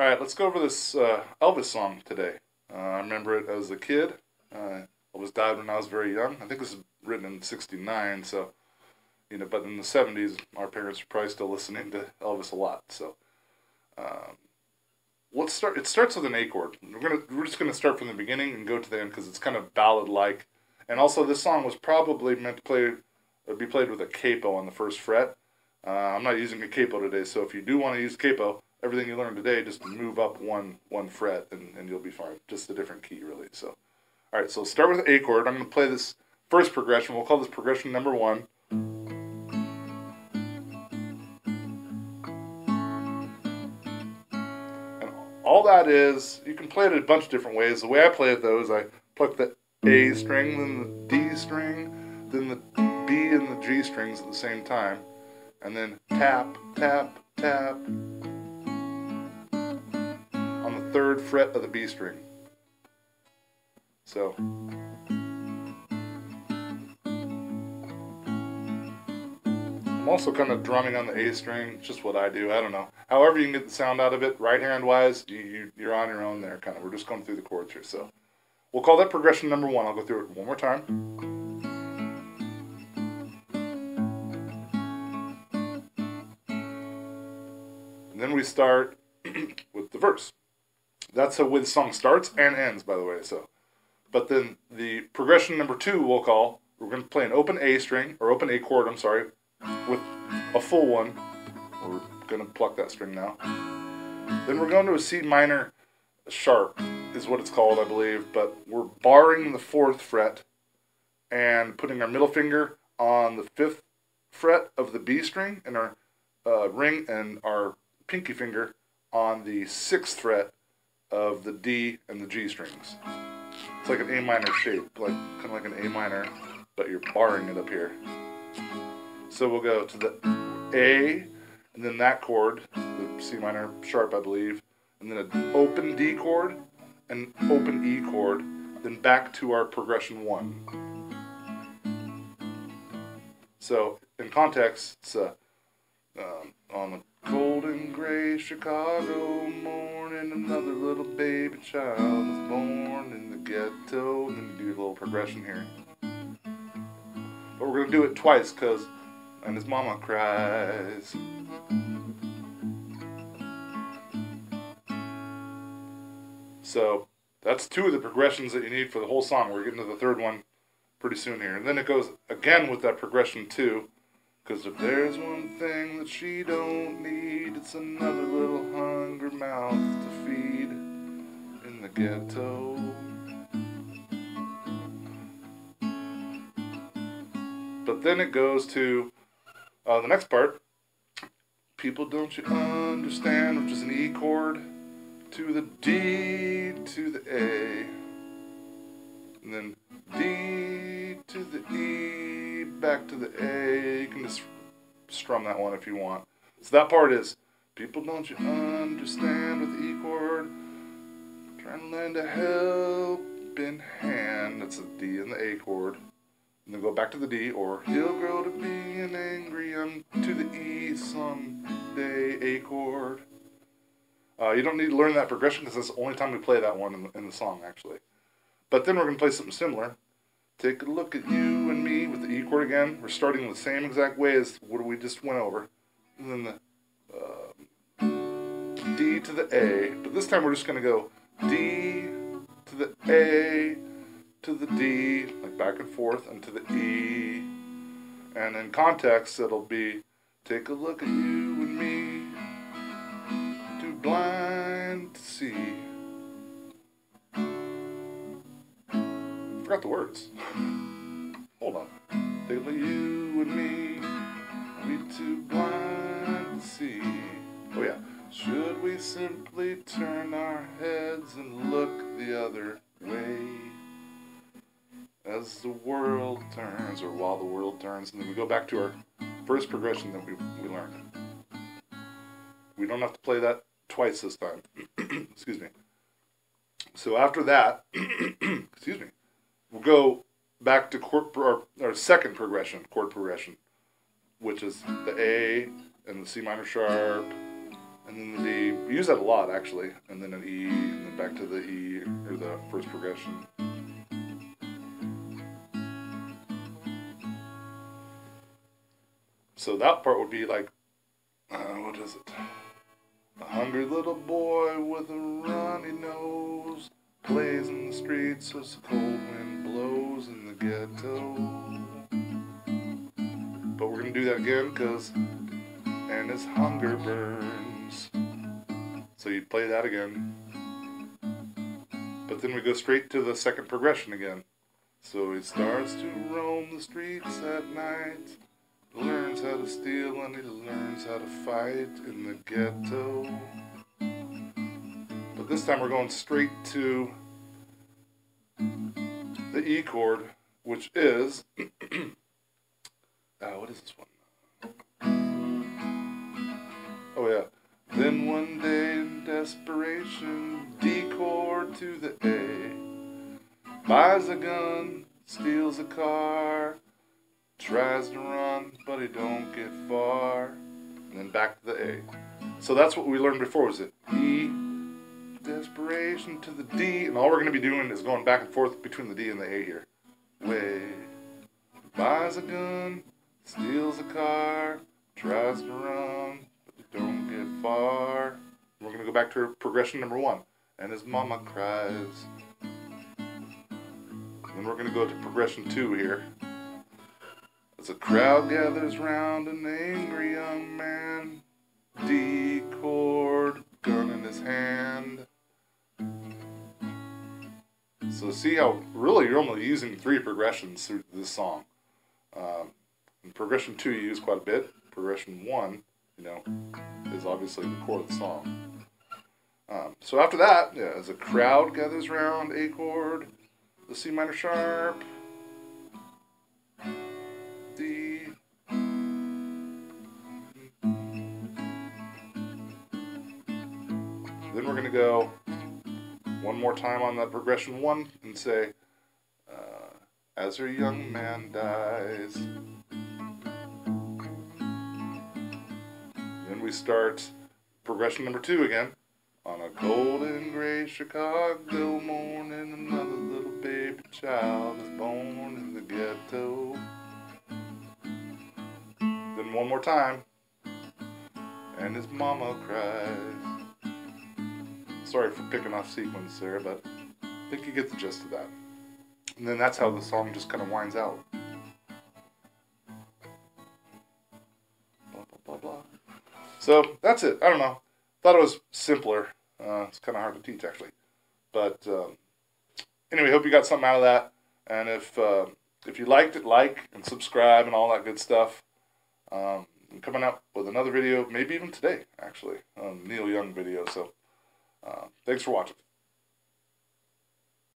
All right, let's go over this Elvis song today. I remember it as a kid. Elvis died when I was very young. I think this is written in '69, so but in the '70s, our parents were probably still listening to Elvis a lot. So um, let's start. It starts with an A chord. We're just gonna start from the beginning and go to the end because it's kind of ballad-like. And also, this song was probably meant to be played with a capo on the first fret. I'm not using a capo today, so if you do want to use capo, everything you learned today, just move up one fret and you'll be fine. Just a different key, really. So, all right. So start with the A chord. I'm going to play this first progression. We'll call this progression number 1. And all that is, you can play it a bunch of different ways. The way I play it though is I pluck the A string, then the D string, then the B and the G strings at the same time, and then tap, tap, tap on the 3rd fret of the B string. So I'm also kind of drumming on the A string. It's just what I do. I don't know. However you can get the sound out of it, right hand wise, you're on your own there. Kind of. We're just going through the chords here. So we'll call that progression number 1. I'll go through it one more time. And then we start with the verse. That's how the song starts and ends, by the way. So, but then the progression number 2 we're going to play an open A string, or open A chord, I'm sorry, with a full one. We're going to pluck that string now. Then we're going to a C minor sharp, is what it's called, I believe, but we're barring the 4th fret and putting our middle finger on the 5th fret of the B string and our ring and our pinky finger on the 6th fret of the D and the G strings. It's like an A minor shape, kind of like an A minor, but you're barring it up here. So we'll go to the A, and then that chord, the C minor sharp, I believe, and then an open D chord, and open E chord, then back to our progression 1. So in context, it's on the cold and gray Chicago morning, another little baby child was born in the ghetto. And then you do a little progression here. But we're going to do it twice because, and his mama cries. So that's 2 of the progressions that you need for the whole song. We're getting to the 3rd one pretty soon here. And then it goes again with that progression 2. Because if there's one thing that she don't need, it's another little hungry mouth to feed in the ghetto. But then it goes to the next part. People, don't you understand, which is an E chord, to the D, to the A, and then D to the E, back to the A. You can just strum that one if you want. So that part is, people, don't you understand, with the E chord, trying to lend a helping hand. That's the D and the A chord. And then go back to the D, or he'll grow to be an angry young, to the E someday, A chord. You don't need to learn that progression because that's the only time we play that one in the song, actually. But then we're going to play something similar. Take a look at you and me with the E chord again. We're starting the same exact way as what we just went over. And then the D to the A. But this time we're just going to go D to the A to the D, like back and forth, and to the E. And in context, it'll be, take a look at you and me, too blind to see. Forgot the words. Hold on. Take a look at you and me, we too blind to see. Oh yeah. Should we simply turn our heads and look the other way as the world turns, or while the world turns? And then we go back to our first progression that we learned. We don't have to play that twice this time. Excuse me. So after that, excuse me, we'll go back to our second progression, chord progression, which is the A and the C minor sharp and then the D. We use that a lot, actually. And then an E, and then back to the E, or the first progression. So that part would be like, what is it? A hungry little boy with a runny nose plays in the streets as the cold wind blows in the ghetto. But we're going to do that again because, and his hunger burns. So you play that again. But then we go straight to the second progression again. So he starts to roam the streets at night, learns how to steal and he learns how to fight in the ghetto. But this time we're going straight to the E chord, which is, what is this one? Oh yeah. Then one day in desperation, D chord to the A. Buys a gun, steals a car, tries to run, but he don't get far. And then back to the A. So that's what we learned before, was it E, desperation to the D, and all we're going to be doing is going back and forth between the D and the A here. Way. Buys a gun, steals a car, tries to run, but he don't get far. And we're going to go back to progression number 1. And his mama cries. And then we're going to go to progression 2 here. As a crowd gathers round an angry young man, D chord, gun in his hand. So see how really you're only using 3 progressions through this song. In progression 2 you use quite a bit. Progression 1, is obviously the core of the song. So after that, as a crowd gathers round, A chord, the C minor sharp, D. Then we're going to go one more time on that progression 1 and say, as her young man dies. Then we start progression number 2 again. On a cold and gray Chicago morning, another little baby child is born in the ghetto. Then one more time, and his mama cries. Sorry for picking off sequence there, but I think you get the gist of that. And then that's how the song just kind of winds out. Blah, blah, blah, blah. So that's it. I don't know. Thought it was simpler. It's kind of hard to teach, actually. But anyway, hope you got something out of that. And if you liked it, like and subscribe and all that good stuff. I'm coming out with another video, maybe even today, actually. Neil Young video. So thanks for watching.